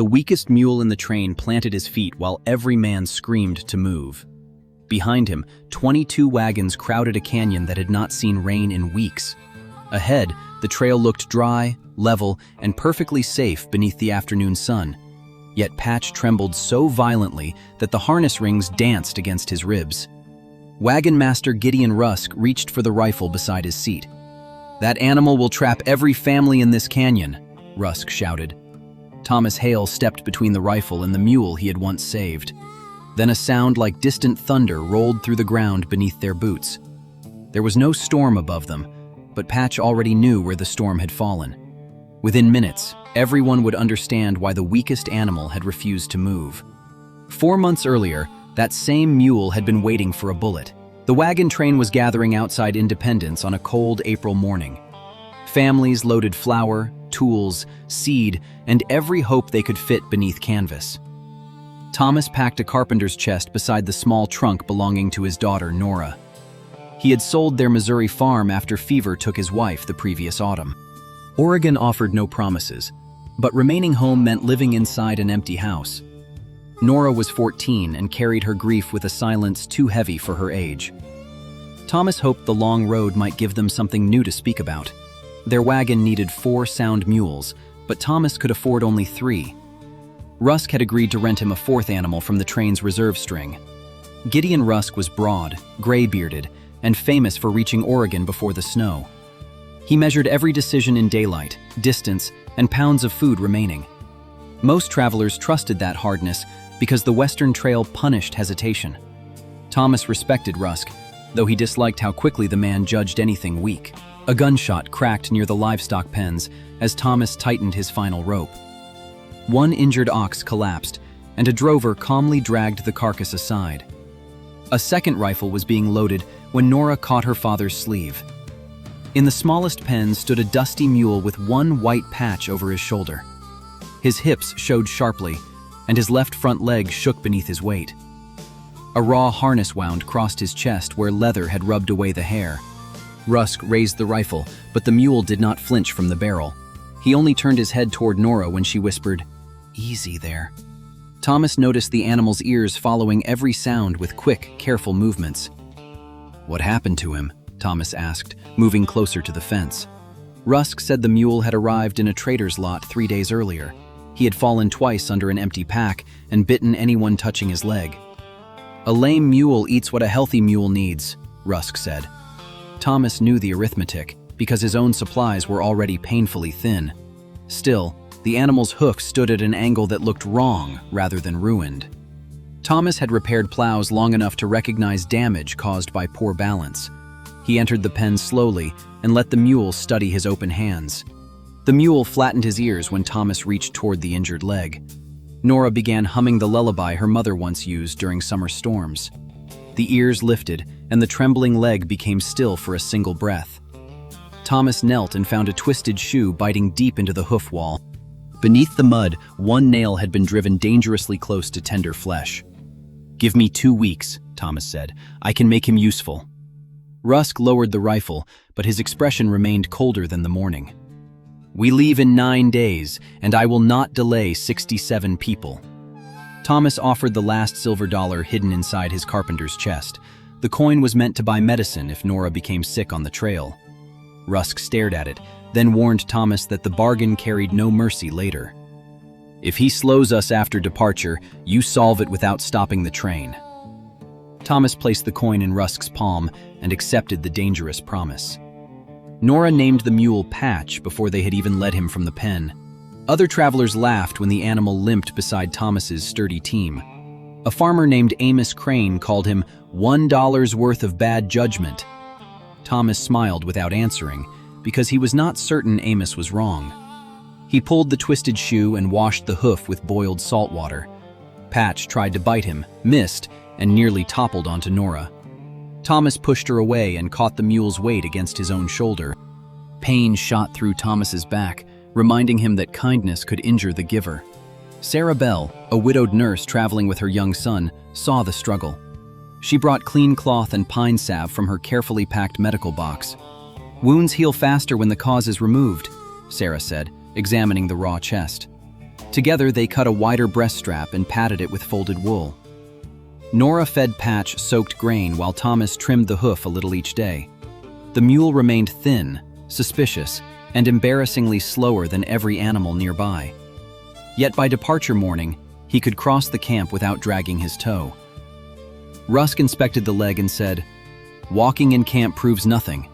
The weakest mule in the train planted his feet while every man screamed to move. Behind him, 22 wagons crowded a canyon that had not seen rain in weeks. Ahead, the trail looked dry, level, and perfectly safe beneath the afternoon sun. Yet Patch trembled so violently that the harness rings danced against his ribs. Wagon master Gideon Rusk reached for the rifle beside his seat. "That animal will trap every family in this canyon," Rusk shouted. Thomas Hale stepped between the rifle and the mule he had once saved. Then a sound like distant thunder rolled through the ground beneath their boots. There was no storm above them, but Patch already knew where the storm had fallen. Within minutes, everyone would understand why the weakest animal had refused to move. 4 months earlier, that same mule had been waiting for a bullet. The wagon train was gathering outside Independence on a cold April morning. Families loaded flour, tools, seed, and every hope they could fit beneath canvas. Thomas packed a carpenter's chest beside the small trunk belonging to his daughter, Nora. He had sold their Missouri farm after fever took his wife the previous autumn. Oregon offered no promises, but remaining home meant living inside an empty house. Nora was 14 and carried her grief with a silence too heavy for her age. Thomas hoped the long road might give them something new to speak about. Their wagon needed 4 sound mules, but Thomas could afford only 3. Rusk had agreed to rent him a 4th animal from the train's reserve string. Gideon Rusk was broad, gray-bearded, and famous for reaching Oregon before the snow. He measured every decision in daylight, distance, and pounds of food remaining. Most travelers trusted that hardness because the Western Trail punished hesitation. Thomas respected Rusk, though he disliked how quickly the man judged anything weak. A gunshot cracked near the livestock pens as Thomas tightened his final rope. One injured ox collapsed, and a drover calmly dragged the carcass aside. A second rifle was being loaded when Nora caught her father's sleeve. In the smallest pen stood a dusty mule with one white patch over his shoulder. His hips showed sharply, and his left front leg shook beneath his weight. A raw harness wound crossed his chest where leather had rubbed away the hair. Rusk raised the rifle, but the mule did not flinch from the barrel. He only turned his head toward Nora when she whispered, "Easy there." Thomas noticed the animal's ears following every sound with quick, careful movements. "What happened to him?" Thomas asked, moving closer to the fence. Rusk said the mule had arrived in a trader's lot 3 days earlier. He had fallen twice under an empty pack and bitten anyone touching his leg. "A lame mule eats what a healthy mule needs," Rusk said. Thomas knew the arithmetic, because his own supplies were already painfully thin. Still, the animal's hoof stood at an angle that looked wrong rather than ruined. Thomas had repaired plows long enough to recognize damage caused by poor balance. He entered the pen slowly and let the mule study his open hands. The mule flattened his ears when Thomas reached toward the injured leg. Nora began humming the lullaby her mother once used during summer storms. The ears lifted, and the trembling leg became still for a single breath. Thomas knelt and found a twisted shoe biting deep into the hoof wall. Beneath the mud, one nail had been driven dangerously close to tender flesh. "Give me 2 weeks," Thomas said. "I can make him useful." Rusk lowered the rifle, but his expression remained colder than the morning. "We leave in 9 days, and I will not delay 67 people." Thomas offered the last silver dollar hidden inside his carpenter's chest. The coin was meant to buy medicine if Nora became sick on the trail. Rusk stared at it, then warned Thomas that the bargain carried no mercy later. "If he slows us after departure, you solve it without stopping the train." Thomas placed the coin in Rusk's palm and accepted the dangerous promise. Nora named the mule Patch before they had even led him from the pen. Other travelers laughed when the animal limped beside Thomas's sturdy team. A farmer named Amos Crane called him $1 worth of bad judgment. Thomas smiled without answering, because he was not certain Amos was wrong. He pulled the twisted shoe and washed the hoof with boiled salt water. Patch tried to bite him, missed, and nearly toppled onto Nora. Thomas pushed her away and caught the mule's weight against his own shoulder. Pain shot through Thomas's back, reminding him that kindness could injure the giver. Sarah Bell, a widowed nurse traveling with her young son, saw the struggle. She brought clean cloth and pine salve from her carefully packed medical box. "Wounds heal faster when the cause is removed," Sarah said, examining the raw chest. Together, they cut a wider breast strap and padded it with folded wool. Nora fed Patch soaked grain while Thomas trimmed the hoof a little each day. The mule remained thin, suspicious, and embarrassingly slower than every animal nearby. Yet by departure morning, he could cross the camp without dragging his toe. Rusk inspected the leg and said, "Walking in camp proves nothing."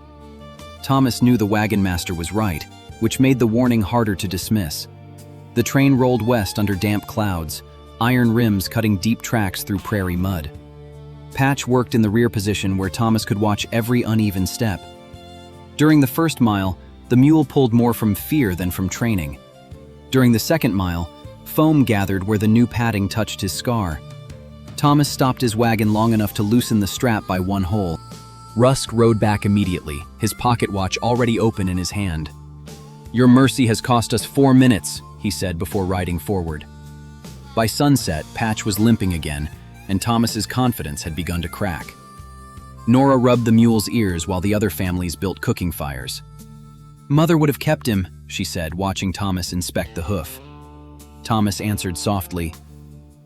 Thomas knew the wagon master was right, which made the warning harder to dismiss. The train rolled west under damp clouds, iron rims cutting deep tracks through prairie mud. Patch worked in the rear position where Thomas could watch every uneven step. During the first mile, the mule pulled more from fear than from training. During the second mile, foam gathered where the new padding touched his scar. Thomas stopped his wagon long enough to loosen the strap by one hole. Rusk rode back immediately, his pocket watch already open in his hand. "Your mercy has cost us 4 minutes," he said before riding forward. By sunset, Patch was limping again, and Thomas's confidence had begun to crack. Nora rubbed the mule's ears while the other families built cooking fires. "Mother would have kept him," she said, watching Thomas inspect the hoof. Thomas answered softly,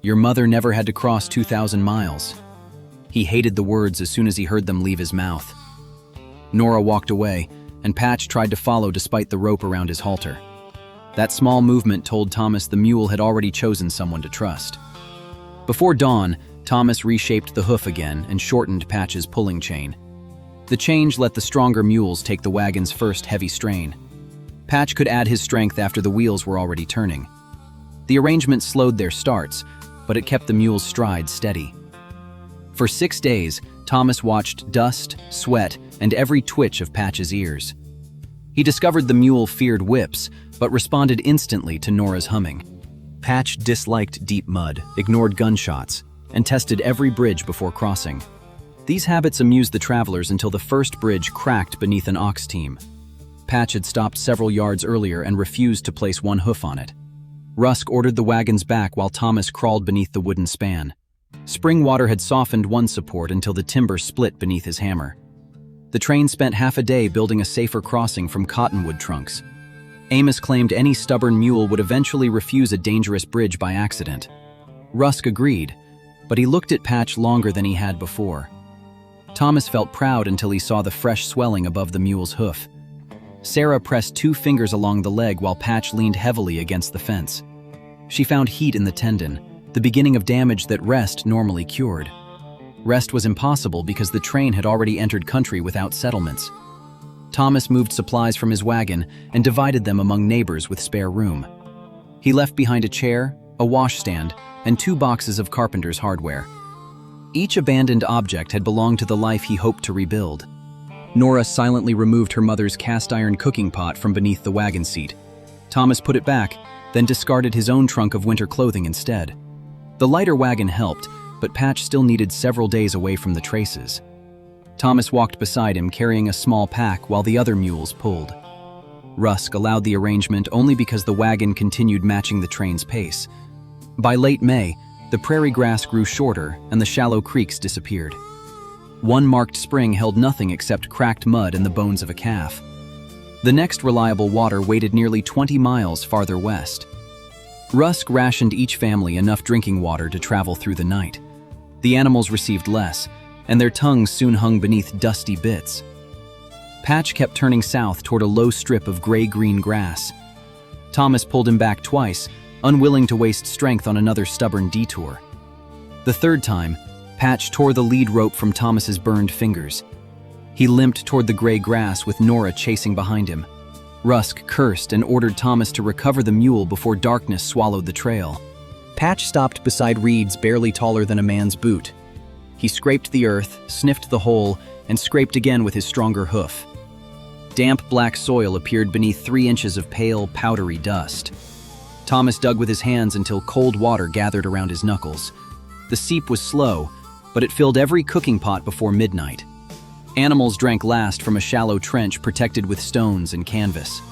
"Your mother never had to cross 2,000 miles." He hated the words as soon as he heard them leave his mouth. Nora walked away, and Patch tried to follow despite the rope around his halter. That small movement told Thomas the mule had already chosen someone to trust. Before dawn, Thomas reshaped the hoof again and shortened Patch's pulling chain. The change let the stronger mules take the wagon's first heavy strain. Patch could add his strength after the wheels were already turning. The arrangement slowed their starts, but it kept the mule's stride steady. For 6 days, Thomas watched dust, sweat, and every twitch of Patch's ears. He discovered the mule feared whips, but responded instantly to Nora's humming. Patch disliked deep mud, ignored gunshots, and tested every bridge before crossing. These habits amused the travelers until the first bridge cracked beneath an ox team. Patch had stopped several yards earlier and refused to place one hoof on it. Rusk ordered the wagons back while Thomas crawled beneath the wooden span. Spring water had softened one support until the timber split beneath his hammer. The train spent half a day building a safer crossing from cottonwood trunks. Amos claimed any stubborn mule would eventually refuse a dangerous bridge by accident. Rusk agreed, but he looked at Patch longer than he had before. Thomas felt proud until he saw the fresh swelling above the mule's hoof. Sarah pressed 2 fingers along the leg while Patch leaned heavily against the fence. She found heat in the tendon, the beginning of damage that rest normally cured. Rest was impossible because the train had already entered country without settlements. Thomas moved supplies from his wagon and divided them among neighbors with spare room. He left behind a chair, a washstand, and 2 boxes of carpenter's hardware. Each abandoned object had belonged to the life he hoped to rebuild. Nora silently removed her mother's cast-iron cooking pot from beneath the wagon seat. Thomas put it back, then discarded his own trunk of winter clothing instead. The lighter wagon helped, but Patch still needed several days away from the traces. Thomas walked beside him carrying a small pack while the other mules pulled. Rusk allowed the arrangement only because the wagon continued matching the train's pace. By late May, the prairie grass grew shorter and the shallow creeks disappeared. One marked spring held nothing except cracked mud and the bones of a calf. The next reliable water waited nearly 20 miles farther west. Rusk rationed each family enough drinking water to travel through the night. The animals received less, and their tongues soon hung beneath dusty bits. Patch kept turning south toward a low strip of gray-green grass. Thomas pulled him back twice, unwilling to waste strength on another stubborn detour. The third time, Patch tore the lead rope from Thomas's burned fingers. He limped toward the gray grass with Nora chasing behind him. Rusk cursed and ordered Thomas to recover the mule before darkness swallowed the trail. Patch stopped beside reeds barely taller than a man's boot. He scraped the earth, sniffed the hole, and scraped again with his stronger hoof. Damp black soil appeared beneath 3 inches of pale, powdery dust. Thomas dug with his hands until cold water gathered around his knuckles. The seep was slow, but it filled every cooking pot before midnight. Animals drank last from a shallow trench protected with stones and canvas.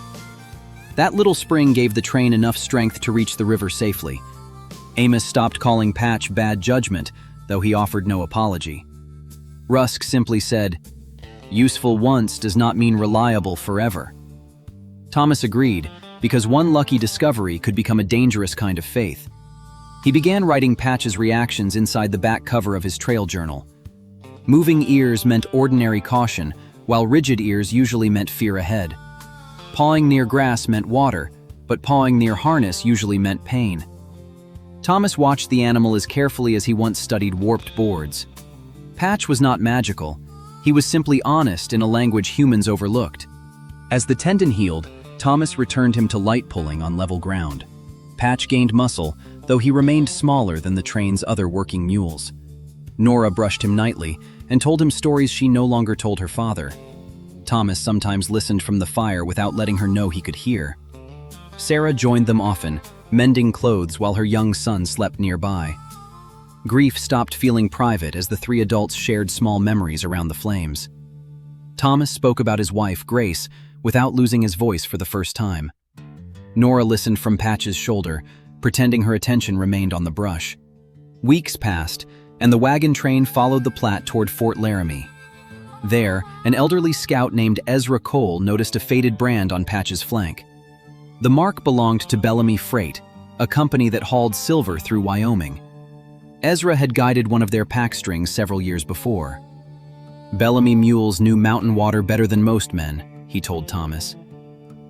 That little spring gave the train enough strength to reach the river safely. Amos stopped calling Patch bad judgment, though he offered no apology. Rusk simply said, "Useful once does not mean reliable forever." Thomas agreed, because one lucky discovery could become a dangerous kind of faith. He began writing Patch's reactions inside the back cover of his trail journal. Moving ears meant ordinary caution, while rigid ears usually meant fear ahead. Pawing near grass meant water, but pawing near harness usually meant pain. Thomas watched the animal as carefully as he once studied warped boards. Patch was not magical. He was simply honest in a language humans overlooked. As the tendon healed, Thomas returned him to light pulling on level ground. Patch gained muscle, though he remained smaller than the train's other working mules. Nora brushed him nightly and told him stories she no longer told her father. Thomas sometimes listened from the fire without letting her know he could hear. Sarah joined them often, mending clothes while her young son slept nearby. Grief stopped feeling private as the three adults shared small memories around the flames. Thomas spoke about his wife, Grace, without losing his voice for the first time. Nora listened from Patch's shoulder, pretending her attention remained on the brush. Weeks passed, and the wagon train followed the Platte toward Fort Laramie. There, an elderly scout named Ezra Cole noticed a faded brand on Patch's flank. The mark belonged to Bellamy Freight, a company that hauled silver through Wyoming. Ezra had guided one of their pack strings several years before. Bellamy mules knew mountain water better than most men, he told Thomas.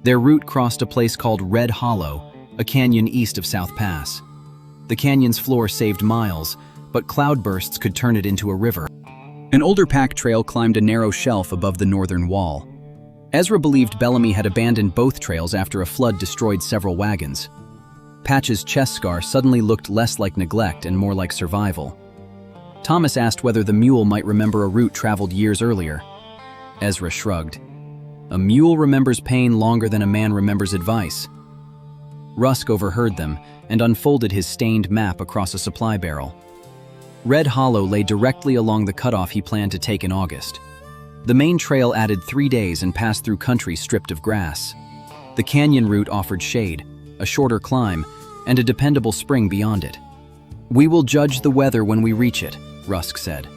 Their route crossed a place called Red Hollow, a canyon east of South Pass. The canyon's floor saved miles, but cloudbursts could turn it into a river. An older pack trail climbed a narrow shelf above the northern wall. Ezra believed Bellamy had abandoned both trails after a flood destroyed several wagons. Patch's chest scar suddenly looked less like neglect and more like survival. Thomas asked whether the mule might remember a route traveled years earlier. Ezra shrugged. A mule remembers pain longer than a man remembers advice. Rusk overheard them and unfolded his stained map across a supply barrel. Red Hollow lay directly along the cutoff he planned to take in August. The main trail added 3 days and passed through country stripped of grass. The canyon route offered shade, a shorter climb, and a dependable spring beyond it. "We will judge the weather when we reach it," Rusk said.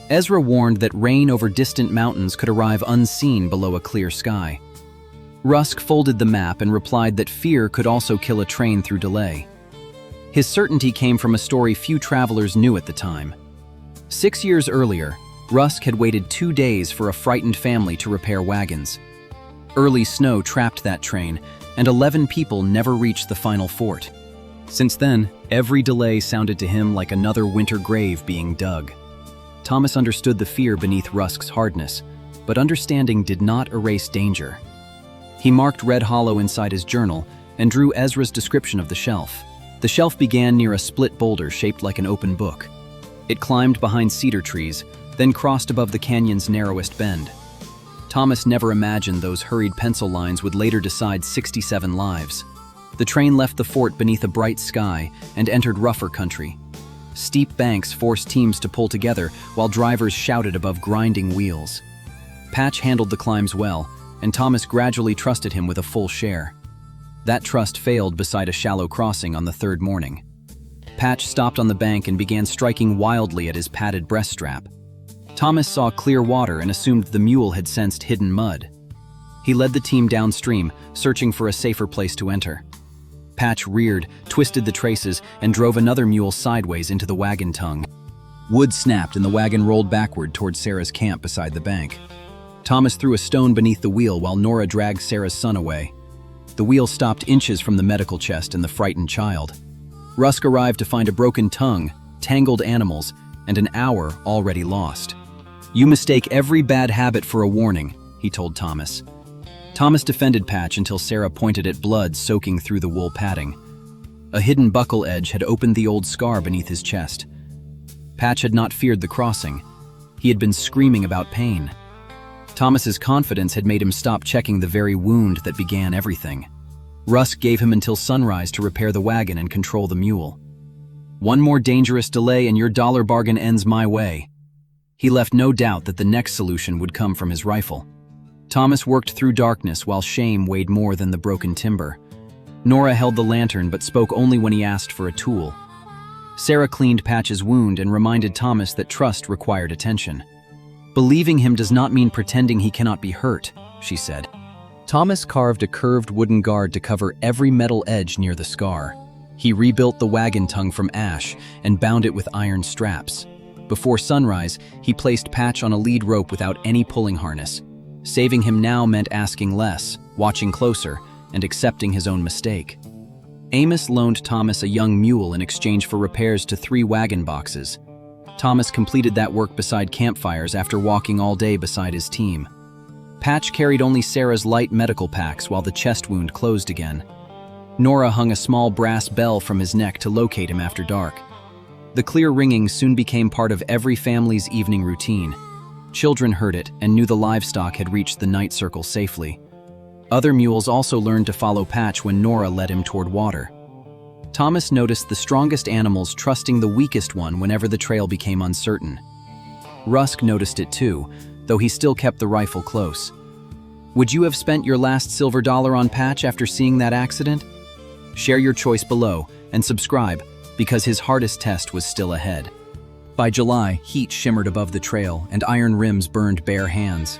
Ezra warned that rain over distant mountains could arrive unseen below a clear sky. Rusk folded the map and replied that fear could also kill a train through delay. His certainty came from a story few travelers knew at the time. 6 years earlier, Rusk had waited 2 days for a frightened family to repair wagons. Early snow trapped that train, and 11 people never reached the final fort. Since then, every delay sounded to him like another winter grave being dug. Thomas understood the fear beneath Rusk's hardness, but understanding did not erase danger. He marked Red Hollow inside his journal and drew Ezra's description of the shelf. The shelf began near a split boulder shaped like an open book. It climbed behind cedar trees, then crossed above the canyon's narrowest bend. Thomas never imagined those hurried pencil lines would later decide 67 lives. The train left the fort beneath a bright sky and entered rougher country. Steep banks forced teams to pull together while drivers shouted above grinding wheels. Patch handled the climbs well, and Thomas gradually trusted him with a full share. That trust failed beside a shallow crossing on the third morning. Patch stopped on the bank and began striking wildly at his padded breast strap. Thomas saw clear water and assumed the mule had sensed hidden mud. He led the team downstream, searching for a safer place to enter. Patch reared, twisted the traces, and drove another mule sideways into the wagon tongue. Wood snapped and the wagon rolled backward toward Sarah's camp beside the bank. Thomas threw a stone beneath the wheel while Nora dragged Sarah's son away. The wheel stopped inches from the medical chest and the frightened child. Rusk arrived to find a broken tongue, tangled animals, and an hour already lost. "You mistake every bad habit for a warning," he told Thomas. Thomas defended Patch until Sarah pointed at blood soaking through the wool padding. A hidden buckle edge had opened the old scar beneath his chest. Patch had not feared the crossing. He had been screaming about pain. Thomas's confidence had made him stop checking the very wound that began everything. Rusk gave him until sunrise to repair the wagon and control the mule. "One more dangerous delay and your dollar bargain ends my way." He left no doubt that the next solution would come from his rifle. Thomas worked through darkness while shame weighed more than the broken timber. Nora held the lantern but spoke only when he asked for a tool. Sarah cleaned Patch's wound and reminded Thomas that trust required attention. "Believing him does not mean pretending he cannot be hurt," she said. Thomas carved a curved wooden guard to cover every metal edge near the scar. He rebuilt the wagon tongue from ash and bound it with iron straps. Before sunrise, he placed Patch on a lead rope without any pulling harness. Saving him now meant asking less, watching closer, and accepting his own mistake. Amos loaned Thomas a young mule in exchange for repairs to 3 wagon boxes. Thomas completed that work beside campfires after walking all day beside his team. Patch carried only Sarah's light medical packs while the chest wound closed again. Nora hung a small brass bell from his neck to locate him after dark. The clear ringing soon became part of every family's evening routine. Children heard it and knew the livestock had reached the night circle safely. Other mules also learned to follow Patch when Nora led him toward water. Thomas noticed the strongest animals trusting the weakest one whenever the trail became uncertain. Rusk noticed it too, though he still kept the rifle close. Would you have spent your last silver dollar on Patch after seeing that accident? Share your choice below and subscribe, because his hardest test was still ahead. By July, heat shimmered above the trail and iron rims burned bare hands.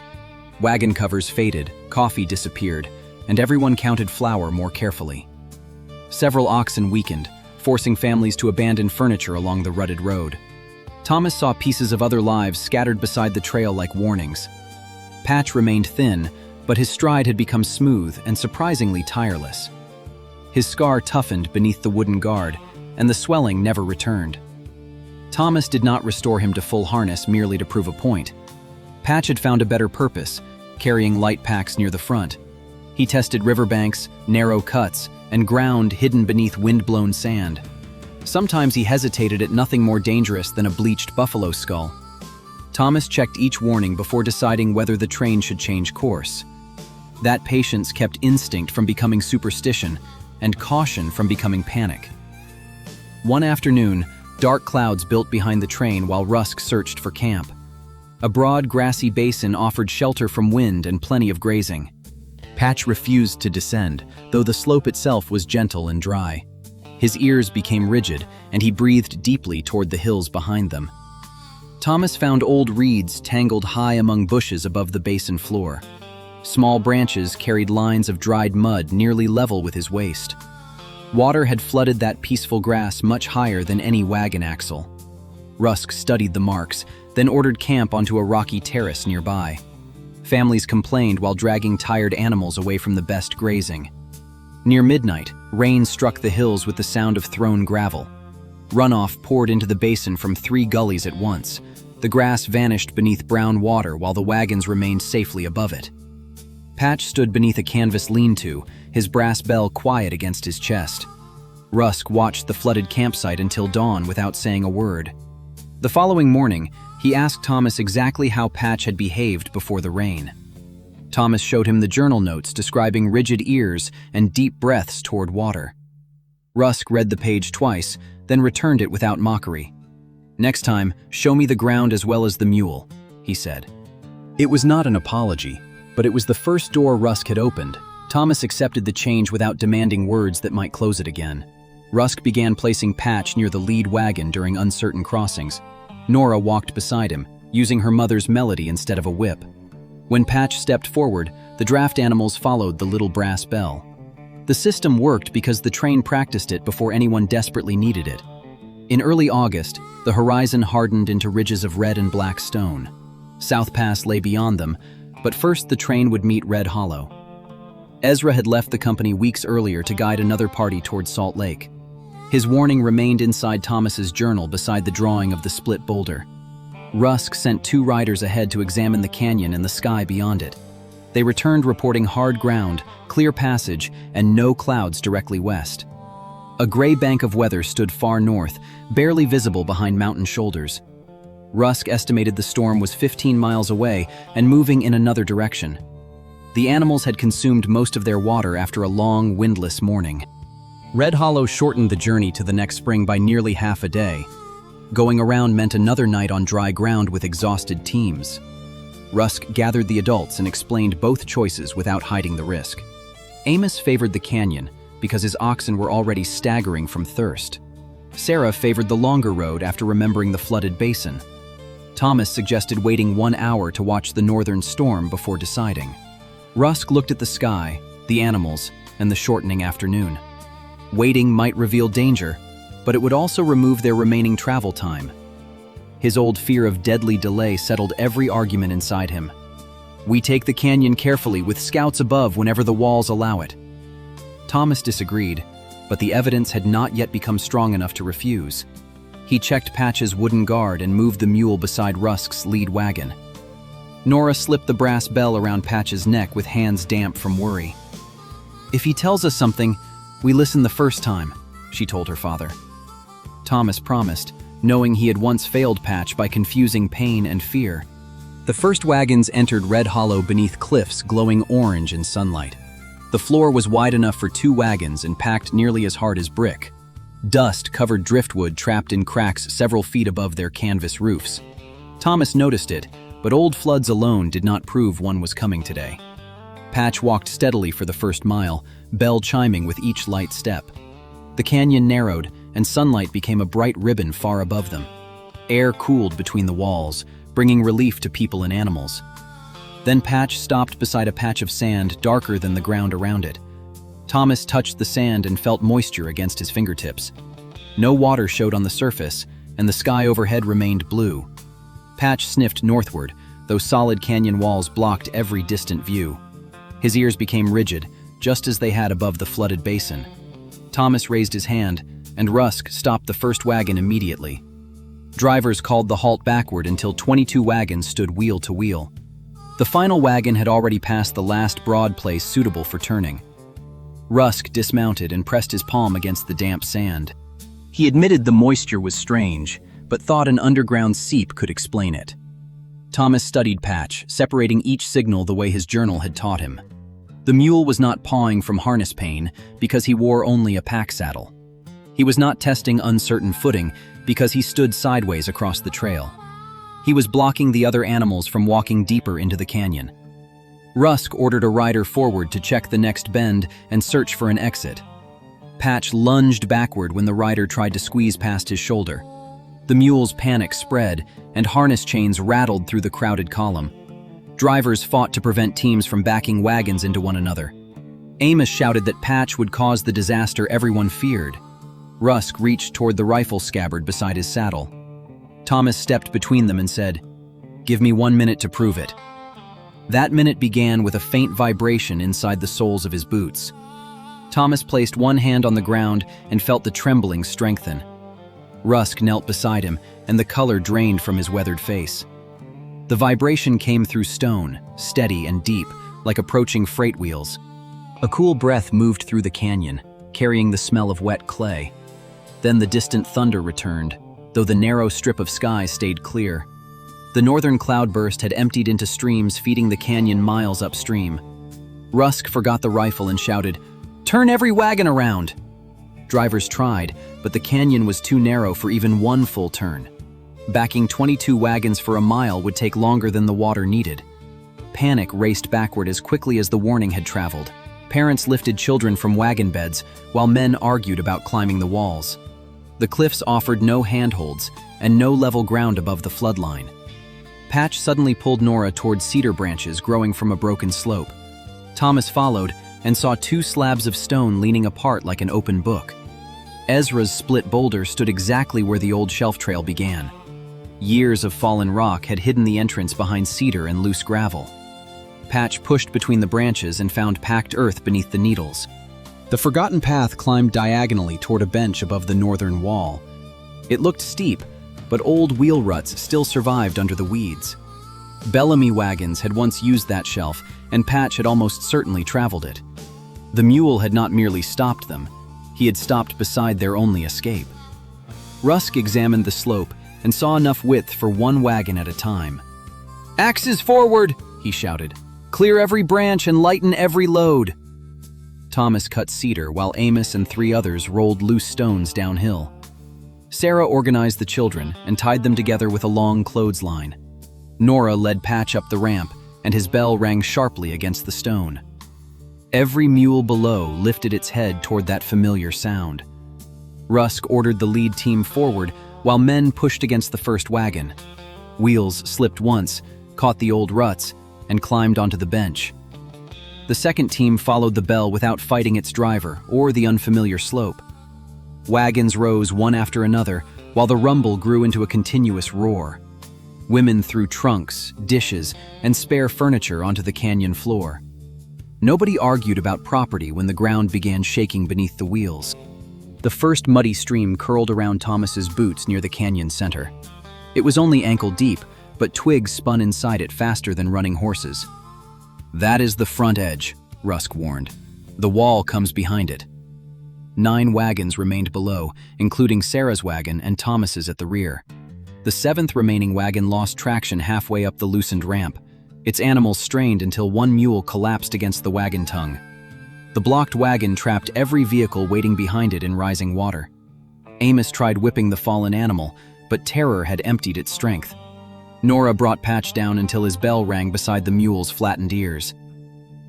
Wagon covers faded, coffee disappeared, and everyone counted flour more carefully. Several oxen weakened, forcing families to abandon furniture along the rutted road. Thomas saw pieces of other lives scattered beside the trail like warnings. Patch remained thin, but his stride had become smooth and surprisingly tireless. His scar toughened beneath the wooden guard, and the swelling never returned. Thomas did not restore him to full harness merely to prove a point. Patch had found a better purpose, carrying light packs near the front. He tested riverbanks, narrow cuts, and ground hidden beneath wind-blown sand. Sometimes he hesitated at nothing more dangerous than a bleached buffalo skull. Thomas checked each warning before deciding whether the train should change course. That patience kept instinct from becoming superstition, and caution from becoming panic. One afternoon, dark clouds built behind the train while Rusk searched for camp. A broad, grassy basin offered shelter from wind and plenty of grazing. Patch refused to descend, though the slope itself was gentle and dry. His ears became rigid, and he breathed deeply toward the hills behind them. Thomas found old reeds tangled high among bushes above the basin floor. Small branches carried lines of dried mud nearly level with his waist. Water had flooded that peaceful grass much higher than any wagon axle. Rusk studied the marks, then ordered camp onto a rocky terrace nearby. Families complained while dragging tired animals away from the best grazing. Near midnight, rain struck the hills with the sound of thrown gravel. Runoff poured into the basin from 3 gullies at once. The grass vanished beneath brown water while the wagons remained safely above it. Patch stood beneath a canvas lean-to, his brass bell quiet against his chest. Rusk watched the flooded campsite until dawn without saying a word. The following morning, he asked Thomas exactly how Patch had behaved before the rain. Thomas showed him the journal notes describing rigid ears and deep breaths toward water. Rusk read the page twice, then returned it without mockery. "Next time, show me the ground as well as the mule," he said. It was not an apology, but it was the first door Rusk had opened. Thomas accepted the change without demanding words that might close it again. Rusk began placing Patch near the lead wagon during uncertain crossings. Nora walked beside him, using her mother's melody instead of a whip. When Patch stepped forward, the draft animals followed the little brass bell. The system worked because the train practiced it before anyone desperately needed it. In early August, the horizon hardened into ridges of red and black stone. South Pass lay beyond them, but first the train would meet Red Hollow. Ezra had left the company weeks earlier to guide another party toward Salt Lake. His warning remained inside Thomas's journal beside the drawing of the split boulder. Rusk sent 2 riders ahead to examine the canyon and the sky beyond it. They returned reporting hard ground, clear passage, and no clouds directly west. A gray bank of weather stood far north, barely visible behind mountain shoulders. Rusk estimated the storm was 15 miles away and moving in another direction. The animals had consumed most of their water after a long, windless morning. Red Hollow shortened the journey to the next spring by nearly half a day. Going around meant another night on dry ground with exhausted teams. Rusk gathered the adults and explained both choices without hiding the risk. Amos favored the canyon because his oxen were already staggering from thirst. Sarah favored the longer road after remembering the flooded basin. Thomas suggested waiting 1 hour to watch the northern storm before deciding. Rusk looked at the sky, the animals, and the shortening afternoon. Waiting might reveal danger, but it would also remove their remaining travel time. His old fear of deadly delay settled every argument inside him. We take the canyon carefully with scouts above whenever the walls allow it. Thomas disagreed, but the evidence had not yet become strong enough to refuse. He checked Patch's wooden guard and moved the mule beside Rusk's lead wagon. Nora slipped the brass bell around Patch's neck with hands damp from worry. "If he tells us something, we listen the first time," she told her father. Thomas promised, knowing he had once failed Patch by confusing pain and fear. The first wagons entered Red Hollow beneath cliffs glowing orange in sunlight. The floor was wide enough for 2 wagons and packed nearly as hard as brick. Dust covered driftwood trapped in cracks several feet above their canvas roofs. Thomas noticed it, but old floods alone did not prove one was coming today. Patch walked steadily for the first mile, bell chiming with each light step. The canyon narrowed, and sunlight became a bright ribbon far above them. Air cooled between the walls, bringing relief to people and animals. Then Patch stopped beside a patch of sand darker than the ground around it. Thomas touched the sand and felt moisture against his fingertips. No water showed on the surface, and the sky overhead remained blue. Patch sniffed northward, though solid canyon walls blocked every distant view. His ears became rigid, just as they had above the flooded basin. Thomas raised his hand, and Rusk stopped the first wagon immediately. Drivers called the halt backward until 22 wagons stood wheel to wheel. The final wagon had already passed the last broad place suitable for turning. Rusk dismounted and pressed his palm against the damp sand. He admitted the moisture was strange, but thought an underground seep could explain it. Thomas studied Patch, separating each signal the way his journal had taught him. The mule was not pawing from harness pain because he wore only a pack saddle. He was not testing uncertain footing because he stood sideways across the trail. He was blocking the other animals from walking deeper into the canyon. Rusk ordered a rider forward to check the next bend and search for an exit. Patch lunged backward when the rider tried to squeeze past his shoulder. The mule's panic spread, and harness chains rattled through the crowded column. Drivers fought to prevent teams from backing wagons into one another. Amos shouted that Patch would cause the disaster everyone feared. Rusk reached toward the rifle scabbard beside his saddle. Thomas stepped between them and said, "Give me 1 minute to prove it." That minute began with a faint vibration inside the soles of his boots. Thomas placed one hand on the ground and felt the trembling strengthen. Rusk knelt beside him, and the color drained from his weathered face. The vibration came through stone, steady and deep, like approaching freight wheels. A cool breath moved through the canyon, carrying the smell of wet clay. Then the distant thunder returned, though the narrow strip of sky stayed clear. The northern cloudburst had emptied into streams feeding the canyon miles upstream. Rusk forgot the rifle and shouted, "Turn every wagon around!" Drivers tried, but the canyon was too narrow for even one full turn. Backing 22 wagons for a mile would take longer than the water needed. Panic raced backward as quickly as the warning had traveled. Parents lifted children from wagon beds, while men argued about climbing the walls. The cliffs offered no handholds, and no level ground above the floodline. Patch suddenly pulled Nora toward cedar branches growing from a broken slope. Thomas followed and saw 2 slabs of stone leaning apart like an open book. Ezra's split boulder stood exactly where the old shelf trail began. Years of fallen rock had hidden the entrance behind cedar and loose gravel. Patch pushed between the branches and found packed earth beneath the needles. The forgotten path climbed diagonally toward a bench above the northern wall. It looked steep, but old wheel ruts still survived under the weeds. Bellamy wagons had once used that shelf, and Patch had almost certainly traveled it. The mule had not merely stopped them, he had stopped beside their only escape. Rusk examined the slope and saw enough width for 1 wagon at a time. "Axes forward!" he shouted. "Clear every branch and lighten every load!" Thomas cut cedar while Amos and 3 others rolled loose stones downhill. Sarah organized the children and tied them together with a long clothesline. Nora led Patch up the ramp, and his bell rang sharply against the stone. Every mule below lifted its head toward that familiar sound. Rusk ordered the lead team forward while men pushed against the first wagon. Wheels slipped once, caught the old ruts, and climbed onto the bench. The second team followed the bell without fighting its driver or the unfamiliar slope. Wagons rose one after another, while the rumble grew into a continuous roar. Women threw trunks, dishes, and spare furniture onto the canyon floor. Nobody argued about property when the ground began shaking beneath the wheels. The first muddy stream curled around Thomas's boots near the canyon center. It was only ankle deep, but twigs spun inside it faster than running horses. "That is the front edge," Rusk warned. "The wall comes behind it." 9 wagons remained below, including Sarah's wagon and Thomas's at the rear. The 7th remaining wagon lost traction halfway up the loosened ramp. Its animals strained until one mule collapsed against the wagon tongue. The blocked wagon trapped every vehicle waiting behind it in rising water. Amos tried whipping the fallen animal, but terror had emptied its strength. Nora brought Patch down until his bell rang beside the mule's flattened ears.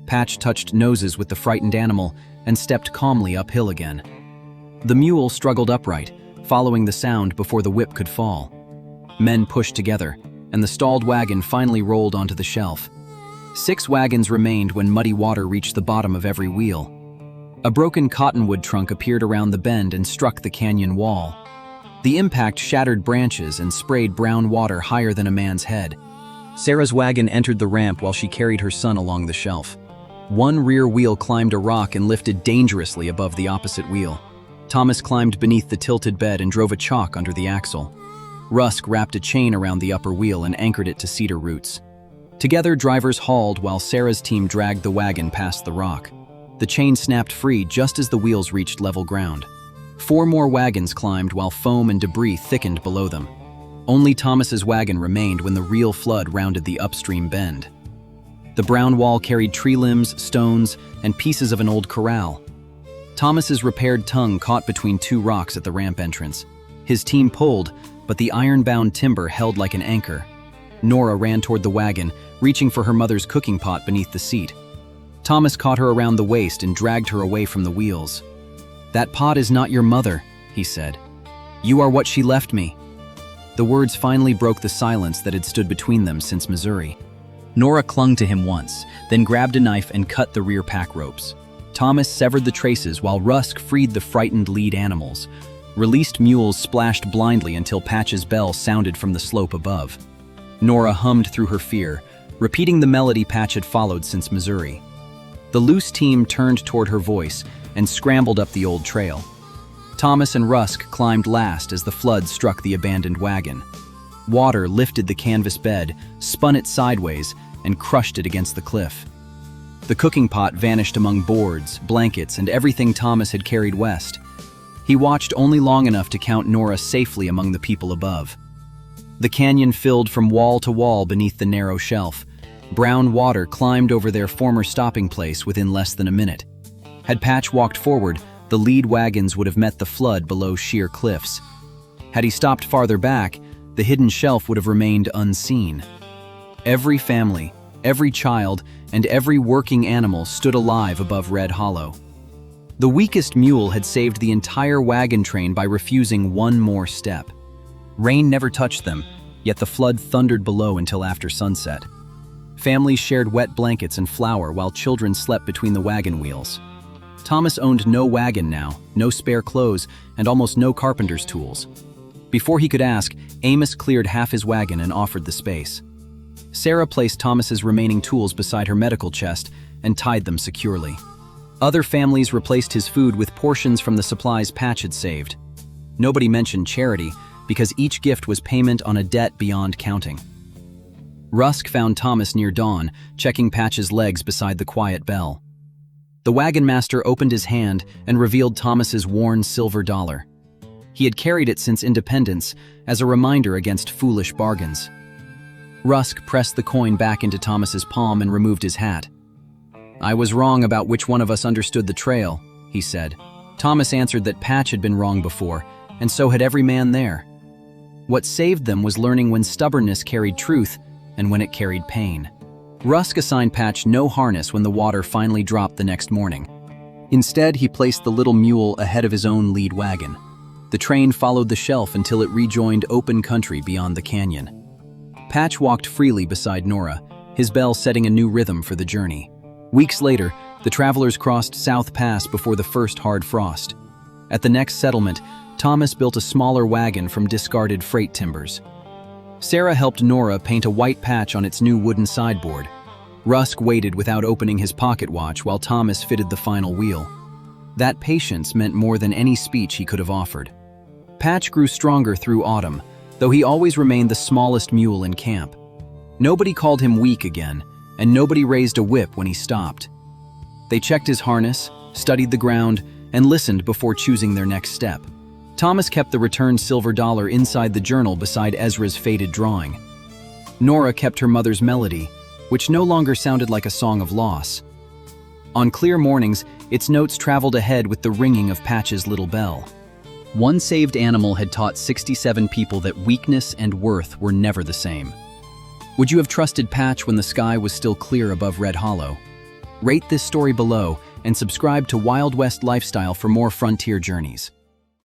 Patch touched noses with the frightened animal and stepped calmly uphill again. The mule struggled upright, following the sound before the whip could fall. Men pushed together, and the stalled wagon finally rolled onto the shelf. 6 wagons remained when muddy water reached the bottom of every wheel. A broken cottonwood trunk appeared around the bend and struck the canyon wall. The impact shattered branches and sprayed brown water higher than a man's head. Sarah's wagon entered the ramp while she carried her son along the shelf. One rear wheel climbed a rock and lifted dangerously above the opposite wheel. Thomas climbed beneath the tilted bed and drove a chalk under the axle. Rusk wrapped a chain around the upper wheel and anchored it to cedar roots. Together, drivers hauled while Sarah's team dragged the wagon past the rock. The chain snapped free just as the wheels reached level ground. 4 more wagons climbed while foam and debris thickened below them. Only Thomas's wagon remained when the real flood rounded the upstream bend. The brown wall carried tree limbs, stones, and pieces of an old corral. Thomas's repaired tongue caught between 2 rocks at the ramp entrance. His team pulled, but the iron-bound timber held like an anchor. Nora ran toward the wagon, reaching for her mother's cooking pot beneath the seat. Thomas caught her around the waist and dragged her away from the wheels. "That pot is not your mother," he said. "You are what she left me." The words finally broke the silence that had stood between them since Missouri. Nora clung to him once, then grabbed a knife and cut the rear pack ropes. Thomas severed the traces while Rusk freed the frightened lead animals. Released mules splashed blindly until Patch's bell sounded from the slope above. Nora hummed through her fear, repeating the melody Patch had followed since Missouri. The loose team turned toward her voice and scrambled up the old trail. Thomas and Rusk climbed last as the flood struck the abandoned wagon. Water lifted the canvas bed, spun it sideways, and crushed it against the cliff. The cooking pot vanished among boards, blankets, and everything Thomas had carried west. He watched only long enough to count Nora safely among the people above. The canyon filled from wall to wall beneath the narrow shelf. Brown water climbed over their former stopping place within less than a minute. Had Patch walked forward, the lead wagons would have met the flood below sheer cliffs. Had he stopped farther back, the hidden shelf would have remained unseen. Every family, every child, and every working animal stood alive above Red Hollow. The weakest mule had saved the entire wagon train by refusing one more step. Rain never touched them, yet the flood thundered below until after sunset. Families shared wet blankets and flour while children slept between the wagon wheels. Thomas owned no wagon now, no spare clothes, and almost no carpenter's tools. Before he could ask, Amos cleared half his wagon and offered the space. Sarah placed Thomas's remaining tools beside her medical chest and tied them securely. Other families replaced his food with portions from the supplies Patch had saved. Nobody mentioned charity, because each gift was payment on a debt beyond counting. Rusk found Thomas near dawn, checking Patch's legs beside the quiet bell. The wagon master opened his hand and revealed Thomas's worn silver dollar. He had carried it since independence as a reminder against foolish bargains. Rusk pressed the coin back into Thomas's palm and removed his hat. "I was wrong about which one of us understood the trail," he said. Thomas answered that Patch had been wrong before, and so had every man there. What saved them was learning when stubbornness carried truth and when it carried pain. Rusk assigned Patch no harness when the water finally dropped the next morning. Instead, he placed the little mule ahead of his own lead wagon. The train followed the shelf until it rejoined open country beyond the canyon. Patch walked freely beside Nora, his bell setting a new rhythm for the journey. Weeks later, the travelers crossed South Pass before the first hard frost. At the next settlement, Thomas built a smaller wagon from discarded freight timbers. Sarah helped Nora paint a white patch on its new wooden sideboard. Rusk waited without opening his pocket watch while Thomas fitted the final wheel. That patience meant more than any speech he could have offered. Patch grew stronger through autumn, though he always remained the smallest mule in camp. Nobody called him weak again, and nobody raised a whip when he stopped. They checked his harness, studied the ground, and listened before choosing their next step. Thomas kept the returned silver dollar inside the journal beside Ezra's faded drawing. Nora kept her mother's melody, which no longer sounded like a song of loss. On clear mornings, its notes traveled ahead with the ringing of Patch's little bell. One saved animal had taught 67 people that weakness and worth were never the same. Would you have trusted Patch when the sky was still clear above Red Hollow? Rate this story below and subscribe to Wild West Lifestyle for more frontier journeys.